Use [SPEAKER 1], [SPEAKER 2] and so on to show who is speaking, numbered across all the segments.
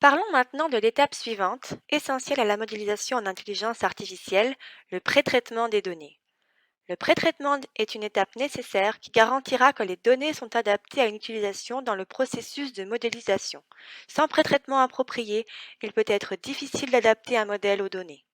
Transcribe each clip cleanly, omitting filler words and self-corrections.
[SPEAKER 1] Parlons maintenant de l'étape suivante, essentielle à la modélisation en intelligence artificielle, le pré-traitement des données. Le pré-traitement est une étape nécessaire qui garantira que les données sont adaptées à une utilisation dans le processus de modélisation. Sans pré-traitement approprié, il peut être difficile d'adapter un modèle aux données.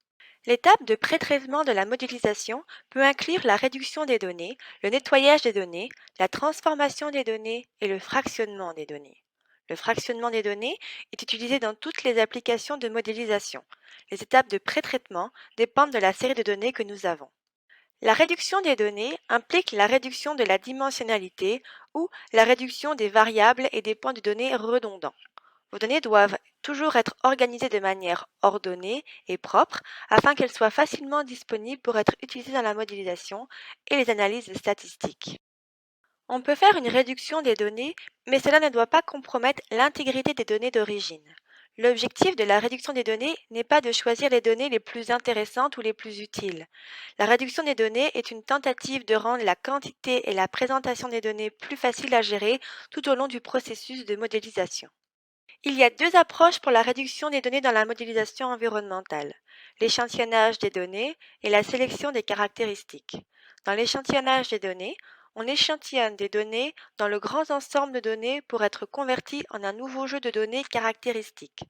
[SPEAKER 1] L'étape de pré-traitement de la modélisation peut inclure la réduction des données, le nettoyage des données, la transformation des données et le fractionnement des données. Le fractionnement des données est utilisé dans toutes les applications de modélisation. Les étapes de pré-traitement dépendent de la série de données que nous avons. La réduction des données implique la réduction de la dimensionnalité ou la réduction des variables et des points de données redondants. Vos données doivent toujours être organisées de manière ordonnée et propre afin qu'elles soient facilement disponibles pour être utilisées dans la modélisation et les analyses statistiques. On peut faire une réduction des données, mais cela ne doit pas compromettre l'intégrité des données d'origine. L'objectif de la réduction des données n'est pas de choisir les données les plus intéressantes ou les plus utiles. La réduction des données est une tentative de rendre la quantité et la présentation des données plus faciles à gérer tout au long du processus de modélisation. Il y a deux approches pour la réduction des données dans la modélisation environnementale, l'échantillonnage des données et la sélection des caractéristiques. Dans l'échantillonnage des données, on échantillonne des données dans le grand ensemble de données pour être converties en un nouveau jeu de données caractéristiques.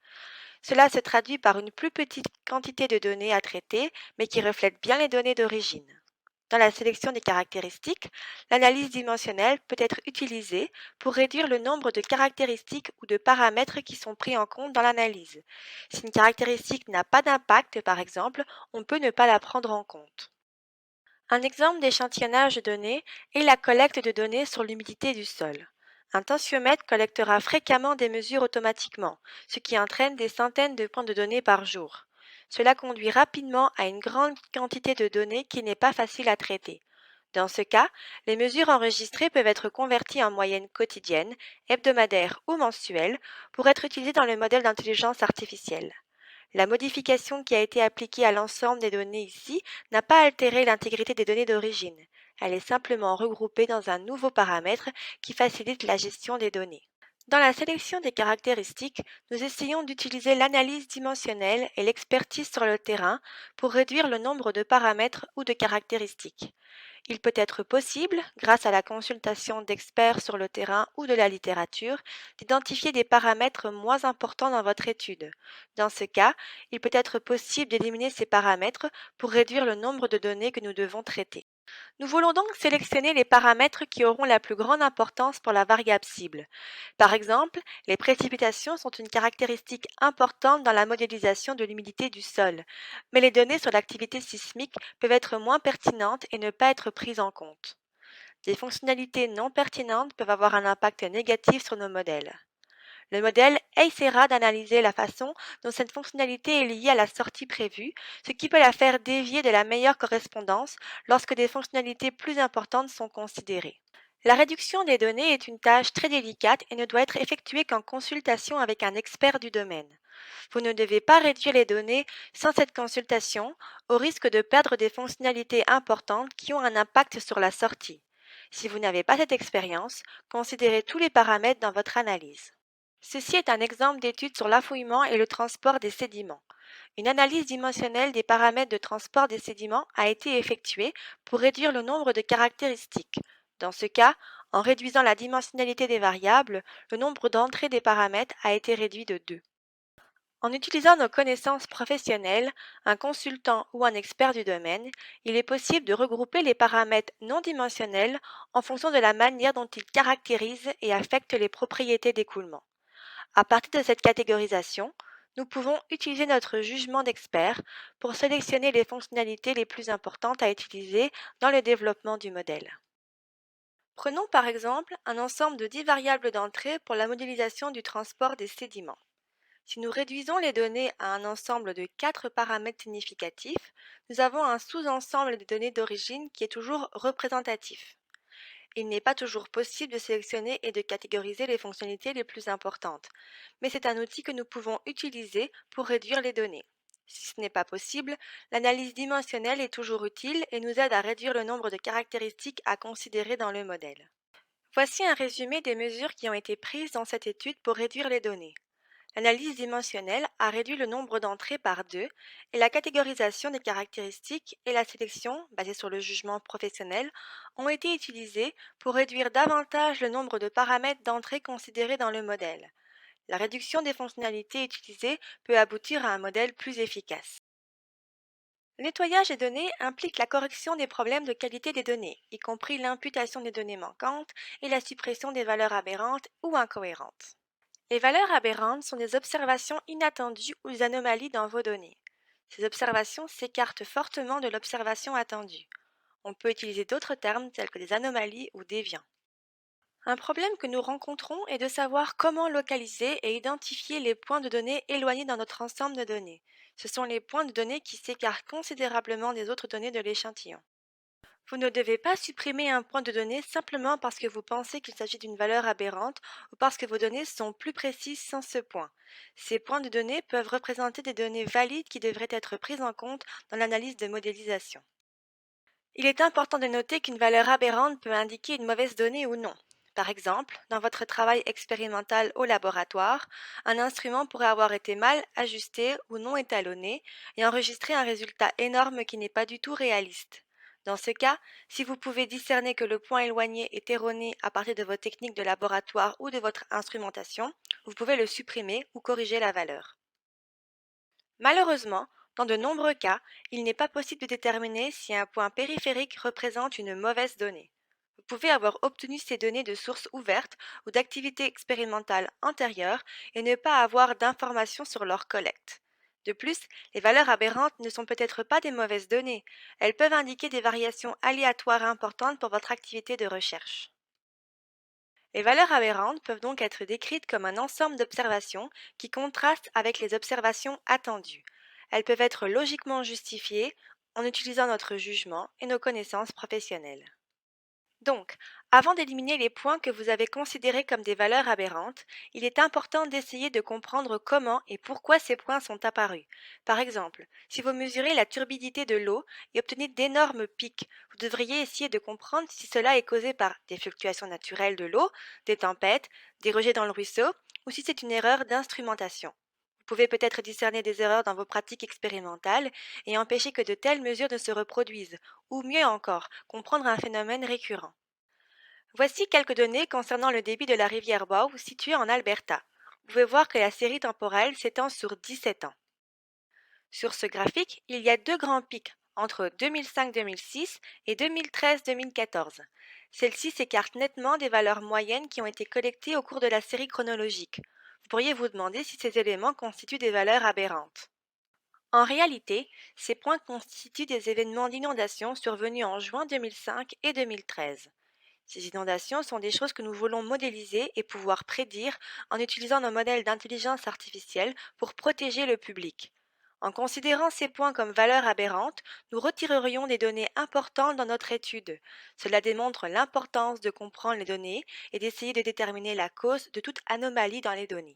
[SPEAKER 1] Cela se traduit par une plus petite quantité de données à traiter, mais qui reflète bien les données d'origine. Dans la sélection des caractéristiques, l'analyse dimensionnelle peut être utilisée pour réduire le nombre de caractéristiques ou de paramètres qui sont pris en compte dans l'analyse. Si une caractéristique n'a pas d'impact, par exemple, on peut ne pas la prendre en compte. Un exemple d'échantillonnage de données est la collecte de données sur l'humidité du sol. Un tensiomètre collectera fréquemment des mesures automatiquement, ce qui entraîne des centaines de points de données par jour. Cela conduit rapidement à une grande quantité de données qui n'est pas facile à traiter. Dans ce cas, les mesures enregistrées peuvent être converties en moyenne quotidienne, hebdomadaire ou mensuelle pour être utilisées dans le modèle d'intelligence artificielle. La modification qui a été appliquée à l'ensemble des données ici n'a pas altéré l'intégrité des données d'origine. Elle est simplement regroupée dans un nouveau paramètre qui facilite la gestion des données. Dans la sélection des caractéristiques, nous essayons d'utiliser l'analyse dimensionnelle et l'expertise sur le terrain pour réduire le nombre de paramètres ou de caractéristiques. Il peut être possible, grâce à la consultation d'experts sur le terrain ou de la littérature, d'identifier des paramètres moins importants dans votre étude. Dans ce cas, il peut être possible d'éliminer ces paramètres pour réduire le nombre de données que nous devons traiter. Nous voulons donc sélectionner les paramètres qui auront la plus grande importance pour la variable cible. Par exemple, les précipitations sont une caractéristique importante dans la modélisation de l'humidité du sol, mais les données sur l'activité sismique peuvent être moins pertinentes et ne pas être prises en compte. Des fonctionnalités non pertinentes peuvent avoir un impact négatif sur nos modèles. Le modèle essaiera d'analyser la façon dont cette fonctionnalité est liée à la sortie prévue, ce qui peut la faire dévier de la meilleure correspondance lorsque des fonctionnalités plus importantes sont considérées. La réduction des données est une tâche très délicate et ne doit être effectuée qu'en consultation avec un expert du domaine. Vous ne devez pas réduire les données sans cette consultation, au risque de perdre des fonctionnalités importantes qui ont un impact sur la sortie. Si vous n'avez pas cette expérience, considérez tous les paramètres dans votre analyse. Ceci est un exemple d'étude sur l'affouillement et le transport des sédiments. Une analyse dimensionnelle des paramètres de transport des sédiments a été effectuée pour réduire le nombre de caractéristiques. Dans ce cas, en réduisant la dimensionnalité des variables, le nombre d'entrées des paramètres a été réduit de 2. En utilisant nos connaissances professionnelles, un consultant ou un expert du domaine, il est possible de regrouper les paramètres non dimensionnels en fonction de la manière dont ils caractérisent et affectent les propriétés d'écoulement. À partir de cette catégorisation, nous pouvons utiliser notre jugement d'expert pour sélectionner les fonctionnalités les plus importantes à utiliser dans le développement du modèle. Prenons par exemple un ensemble de 10 variables d'entrée pour la modélisation du transport des sédiments. Si nous réduisons les données à un ensemble de 4 paramètres significatifs, nous avons un sous-ensemble des données d'origine qui est toujours représentatif. Il n'est pas toujours possible de sélectionner et de catégoriser les fonctionnalités les plus importantes, mais c'est un outil que nous pouvons utiliser pour réduire les données. Si ce n'est pas possible, l'analyse dimensionnelle est toujours utile et nous aide à réduire le nombre de caractéristiques à considérer dans le modèle. Voici un résumé des mesures qui ont été prises dans cette étude pour réduire les données. L'analyse dimensionnelle a réduit le nombre d'entrées par deux et la catégorisation des caractéristiques et la sélection, basée sur le jugement professionnel, ont été utilisées pour réduire davantage le nombre de paramètres d'entrée considérés dans le modèle. La réduction des fonctionnalités utilisées peut aboutir à un modèle plus efficace. Le nettoyage des données implique la correction des problèmes de qualité des données, y compris l'imputation des données manquantes et la suppression des valeurs aberrantes ou incohérentes. Les valeurs aberrantes sont des observations inattendues ou des anomalies dans vos données. Ces observations s'écartent fortement de l'observation attendue. On peut utiliser d'autres termes tels que des anomalies ou déviants. Un problème que nous rencontrons est de savoir comment localiser et identifier les points de données éloignés dans notre ensemble de données. Ce sont les points de données qui s'écartent considérablement des autres données de l'échantillon. Vous ne devez pas supprimer un point de données simplement parce que vous pensez qu'il s'agit d'une valeur aberrante ou parce que vos données sont plus précises sans ce point. Ces points de données peuvent représenter des données valides qui devraient être prises en compte dans l'analyse de modélisation. Il est important de noter qu'une valeur aberrante peut indiquer une mauvaise donnée ou non. Par exemple, dans votre travail expérimental au laboratoire, un instrument pourrait avoir été mal ajusté ou non étalonné et enregistrer un résultat énorme qui n'est pas du tout réaliste. Dans ce cas, si vous pouvez discerner que le point éloigné est erroné à partir de vos techniques de laboratoire ou de votre instrumentation, vous pouvez le supprimer ou corriger la valeur. Malheureusement, dans de nombreux cas, il n'est pas possible de déterminer si un point périphérique représente une mauvaise donnée. Vous pouvez avoir obtenu ces données de sources ouvertes ou d'activités expérimentales antérieures et ne pas avoir d'informations sur leur collecte. De plus, les valeurs aberrantes ne sont peut-être pas des mauvaises données, elles peuvent indiquer des variations aléatoires importantes pour votre activité de recherche. Les valeurs aberrantes peuvent donc être décrites comme un ensemble d'observations qui contrastent avec les observations attendues. Elles peuvent être logiquement justifiées en utilisant notre jugement et nos connaissances professionnelles. Donc, avant d'éliminer les points que vous avez considérés comme des valeurs aberrantes, il est important d'essayer de comprendre comment et pourquoi ces points sont apparus. Par exemple, si vous mesurez la turbidité de l'eau et obtenez d'énormes pics, vous devriez essayer de comprendre si cela est causé par des fluctuations naturelles de l'eau, des tempêtes, des rejets dans le ruisseau, ou si c'est une erreur d'instrumentation. Vous pouvez peut-être discerner des erreurs dans vos pratiques expérimentales et empêcher que de telles mesures ne se reproduisent, ou mieux encore, comprendre un phénomène récurrent. Voici quelques données concernant le débit de la rivière Bow située en Alberta. Vous pouvez voir que la série temporelle s'étend sur 17 ans. Sur ce graphique, il y a deux grands pics entre 2005-2006 et 2013-2014. Celles-ci s'écartent nettement des valeurs moyennes qui ont été collectées au cours de la série chronologique. Vous pourriez vous demander si ces éléments constituent des valeurs aberrantes. En réalité, ces points constituent des événements d'inondation survenus en juin 2005 et 2013. Ces inondations sont des choses que nous voulons modéliser et pouvoir prédire en utilisant nos modèles d'intelligence artificielle pour protéger le public. En considérant ces points comme valeurs aberrantes, nous retirerions des données importantes dans notre étude. Cela démontre l'importance de comprendre les données et d'essayer de déterminer la cause de toute anomalie dans les données.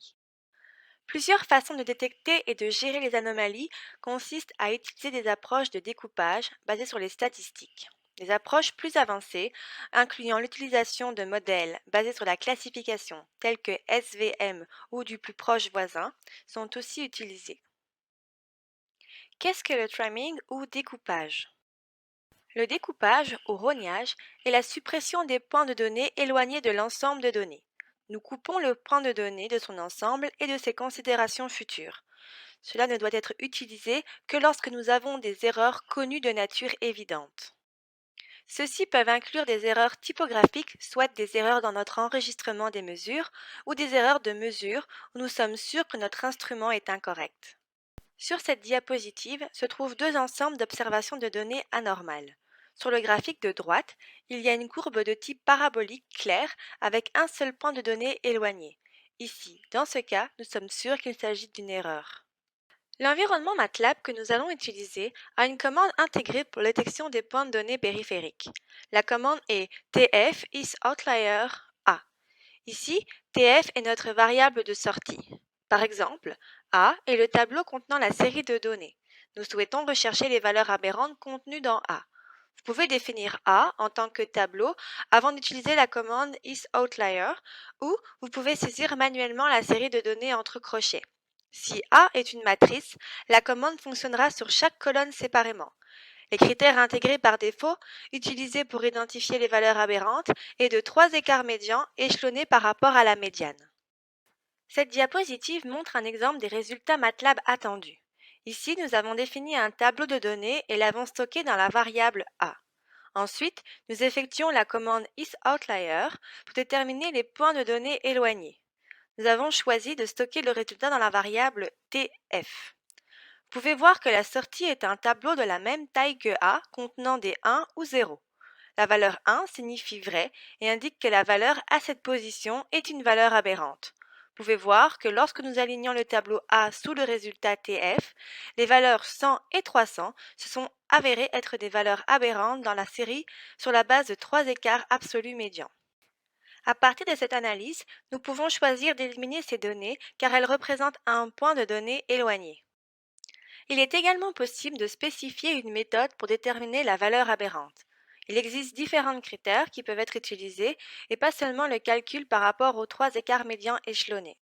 [SPEAKER 1] Plusieurs façons de détecter et de gérer les anomalies consistent à utiliser des approches de découpage basées sur les statistiques. Les approches plus avancées, incluant l'utilisation de modèles basés sur la classification, tels que SVM ou du plus proche voisin, sont aussi utilisées. Qu'est-ce que le trimming ou découpage? Le découpage ou rognage est la suppression des points de données éloignés de l'ensemble de données. Nous coupons le point de données de son ensemble et de ses considérations futures. Cela ne doit être utilisé que lorsque nous avons des erreurs connues de nature évidente. Ceux-ci peuvent inclure des erreurs typographiques, soit des erreurs dans notre enregistrement des mesures, ou des erreurs de mesure où nous sommes sûrs que notre instrument est incorrect. Sur cette diapositive se trouvent deux ensembles d'observations de données anormales. Sur le graphique de droite, il y a une courbe de type parabolique claire avec un seul point de données éloigné. Ici, dans ce cas, nous sommes sûrs qu'il s'agit d'une erreur. L'environnement MATLAB que nous allons utiliser a une commande intégrée pour la détection des points de données périphériques. La commande est tf isOutlier a. Ici, tf est notre variable de sortie. Par exemple, A est le tableau contenant la série de données. Nous souhaitons rechercher les valeurs aberrantes contenues dans A. Vous pouvez définir A en tant que tableau avant d'utiliser la commande isOutlier ou vous pouvez saisir manuellement la série de données entre crochets. Si A est une matrice, la commande fonctionnera sur chaque colonne séparément. Les critères intégrés par défaut, utilisés pour identifier les valeurs aberrantes, est de 3 écarts médians échelonnés par rapport à la médiane. Cette diapositive montre un exemple des résultats MATLAB attendus. Ici, nous avons défini un tableau de données et l'avons stocké dans la variable A. Ensuite, nous effectuons la commande isOutlier pour déterminer les points de données éloignés. Nous avons choisi de stocker le résultat dans la variable TF. Vous pouvez voir que la sortie est un tableau de la même taille que A contenant des 1 ou 0. La valeur 1 signifie vrai et indique que la valeur à cette position est une valeur aberrante. Vous pouvez voir que lorsque nous alignons le tableau A sous le résultat TF, les valeurs 100 et 300 se sont avérées être des valeurs aberrantes dans la série sur la base de 3 écarts absolus médians. À partir de cette analyse, nous pouvons choisir d'éliminer ces données car elles représentent un point de données éloigné. Il est également possible de spécifier une méthode pour déterminer la valeur aberrante. Il existe différents critères qui peuvent être utilisés et pas seulement le calcul par rapport aux 3 écarts médians échelonnés.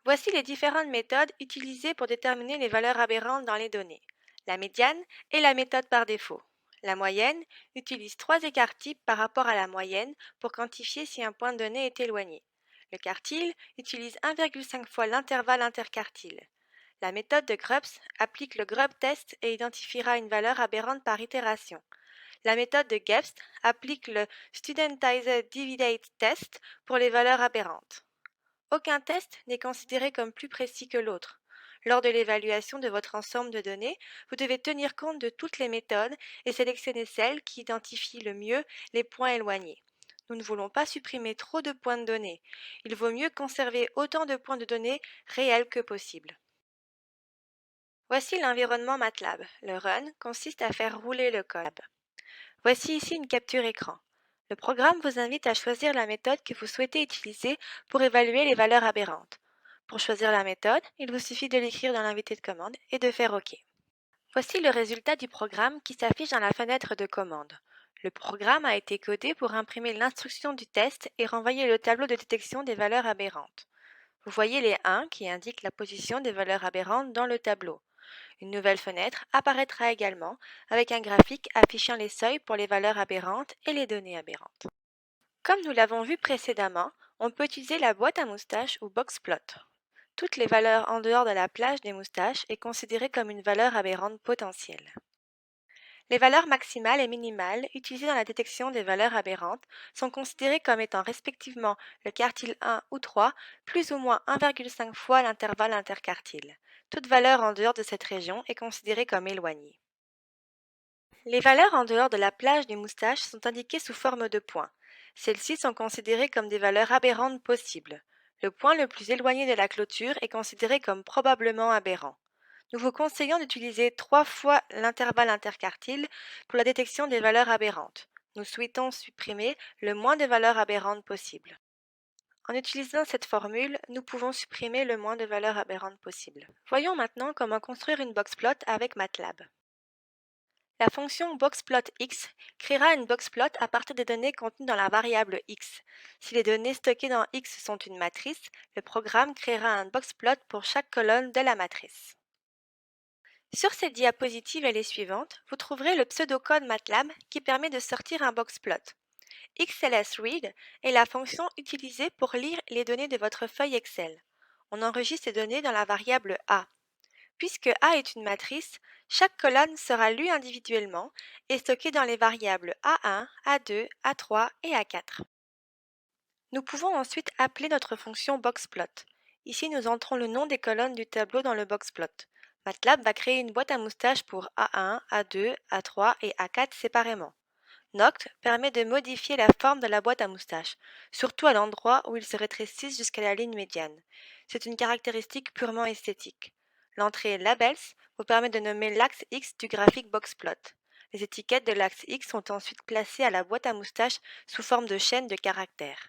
[SPEAKER 1] Voici les différentes méthodes utilisées pour déterminer les valeurs aberrantes dans les données. La médiane est la méthode par défaut. La moyenne utilise 3 écarts types par rapport à la moyenne pour quantifier si un point de données est éloigné. Le quartile utilise 1,5 fois l'intervalle interquartile. La méthode de Grubbs applique le Grubb test et identifiera une valeur aberrante par itération. La méthode de Gebst applique le Studentized Divided Test pour les valeurs aberrantes. Aucun test n'est considéré comme plus précis que l'autre. Lors de l'évaluation de votre ensemble de données, vous devez tenir compte de toutes les méthodes et sélectionner celles qui identifient le mieux les points éloignés. Nous ne voulons pas supprimer trop de points de données. Il vaut mieux conserver autant de points de données réels que possible. Voici l'environnement MATLAB. Le run consiste à faire rouler le code. Voici ici une capture écran. Le programme vous invite à choisir la méthode que vous souhaitez utiliser pour évaluer les valeurs aberrantes. Pour choisir la méthode, il vous suffit de l'écrire dans l'invité de commande et de faire OK. Voici le résultat du programme qui s'affiche dans la fenêtre de commande. Le programme a été codé pour imprimer l'instruction du test et renvoyer le tableau de détection des valeurs aberrantes. Vous voyez les 1 qui indiquent la position des valeurs aberrantes dans le tableau. Une nouvelle fenêtre apparaîtra également avec un graphique affichant les seuils pour les valeurs aberrantes et les données aberrantes. Comme nous l'avons vu précédemment, on peut utiliser la boîte à moustaches ou boxplot. Toutes les valeurs en dehors de la plage des moustaches est considérée comme une valeur aberrante potentielle. Les valeurs maximales et minimales utilisées dans la détection des valeurs aberrantes sont considérées comme étant respectivement le quartile 1 ou 3 plus ou moins 1,5 fois l'intervalle interquartile. Toute valeur en dehors de cette région est considérée comme éloignée. Les valeurs en dehors de la plage des moustaches sont indiquées sous forme de points. Celles-ci sont considérées comme des valeurs aberrantes possibles. Le point le plus éloigné de la clôture est considéré comme probablement aberrant. Nous vous conseillons d'utiliser 3 fois l'intervalle interquartile pour la détection des valeurs aberrantes. Nous souhaitons supprimer le moins de valeurs aberrantes possible. En utilisant cette formule, nous pouvons supprimer le moins de valeurs aberrantes possible. Voyons maintenant comment construire une boxplot avec MATLAB. La fonction boxplotx créera une boxplot à partir des données contenues dans la variable x. Si les données stockées dans x sont une matrice, le programme créera un boxplot pour chaque colonne de la matrice. Sur cette diapositive et les suivantes, vous trouverez le pseudocode MATLAB qui permet de sortir un boxplot. XLSRead est la fonction utilisée pour lire les données de votre feuille Excel. On enregistre ces données dans la variable A. Puisque A est une matrice, chaque colonne sera lue individuellement et stockée dans les variables A1, A2, A3 et A4. Nous pouvons ensuite appeler notre fonction boxplot. Ici, nous entrons le nom des colonnes du tableau dans le boxplot. MATLAB va créer une boîte à moustaches pour A1, A2, A3 et A4 séparément. Noct permet de modifier la forme de la boîte à moustaches, surtout à l'endroit où ils se rétrécissent jusqu'à la ligne médiane. C'est une caractéristique purement esthétique. L'entrée Labels vous permet de nommer l'axe X du graphique boxplot. Les étiquettes de l'axe X sont ensuite placées à la boîte à moustaches sous forme de chaîne de caractères.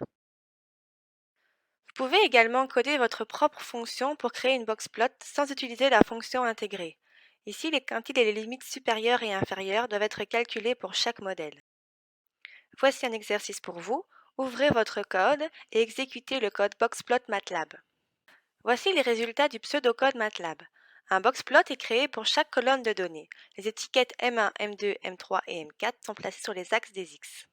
[SPEAKER 1] Vous pouvez également coder votre propre fonction pour créer une boxplot sans utiliser la fonction intégrée. Ici, les quintiles et les limites supérieures et inférieures doivent être calculés pour chaque modèle. Voici un exercice pour vous. Ouvrez votre code et exécutez le code boxplot MATLAB. Voici les résultats du pseudocode MATLAB. Un boxplot est créé pour chaque colonne de données. Les étiquettes M1, M2, M3 et M4 sont placées sur les axes des X.